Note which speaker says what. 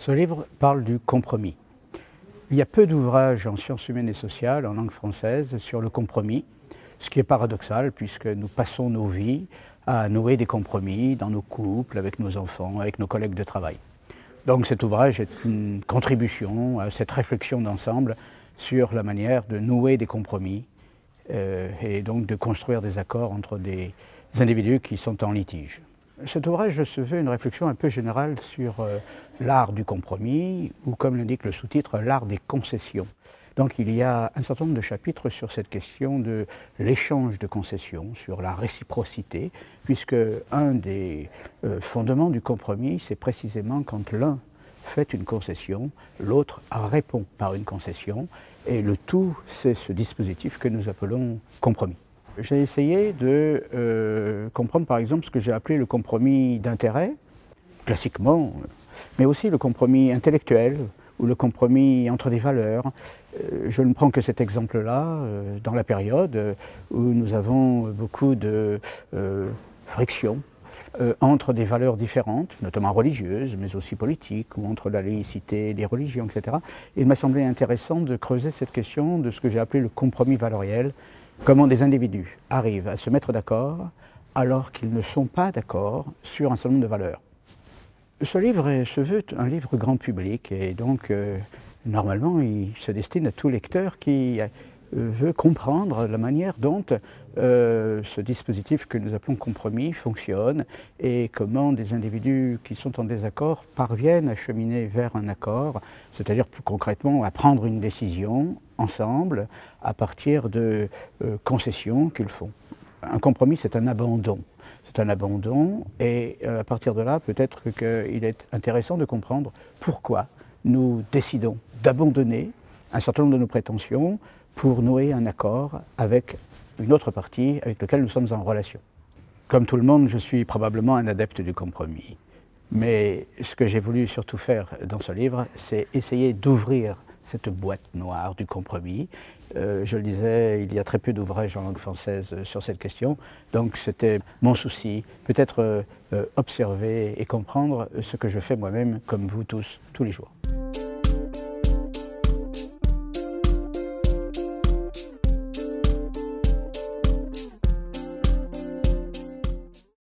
Speaker 1: Ce livre parle du compromis. Il y a peu d'ouvrages en sciences humaines et sociales, en langue française, sur le compromis, ce qui est paradoxal puisque nous passons nos vies à nouer des compromis dans nos couples, avec nos enfants, avec nos collègues de travail. Donc cet ouvrage est une contribution à cette réflexion d'ensemble sur la manière de nouer des compromis et donc de construire des accords entre des individus qui sont en litige. Cet ouvrage se veut une réflexion un peu générale sur l'art du compromis, ou comme l'indique le sous-titre, l'art des concessions. Donc il y a un certain nombre de chapitres sur cette question de l'échange de concessions, sur la réciprocité, puisque un des fondements du compromis, c'est précisément quand l'un fait une concession, l'autre répond par une concession, et le tout, c'est ce dispositif que nous appelons compromis. J'ai essayé de comprendre par exemple ce que j'ai appelé le compromis d'intérêt, classiquement, mais aussi le compromis intellectuel ou le compromis entre des valeurs. Je ne prends que cet exemple-là dans la période où nous avons beaucoup de frictions entre des valeurs différentes, notamment religieuses, mais aussi politiques, ou entre la laïcité, les religions, etc. Il m'a semblé intéressant de creuser cette question de ce que j'ai appelé le compromis valoriel. Comment des individus arrivent à se mettre d'accord alors qu'ils ne sont pas d'accord sur un certain nombre de valeurs. Ce livre se veut un livre grand public et donc normalement il se destine à tout lecteur qui veut comprendre la manière dont ce dispositif que nous appelons compromis fonctionne et comment des individus qui sont en désaccord parviennent à cheminer vers un accord, c'est-à-dire plus concrètement à prendre une décision ensemble à partir de concessions qu'ils font. Un compromis, c'est un abandon. C'est un abandon et à partir de là, peut-être qu'il est intéressant de comprendre pourquoi nous décidons d'abandonner un certain nombre de nos prétentions pour nouer un accord avec une autre partie avec laquelle nous sommes en relation. Comme tout le monde, je suis probablement un adepte du compromis. Mais ce que j'ai voulu surtout faire dans ce livre, c'est essayer d'ouvrir cette boîte noire du compromis. Je le disais, il y a très peu d'ouvrages en langue française sur cette question, donc c'était mon souci, peut-être observer et comprendre ce que je fais moi-même, comme vous tous, tous les jours.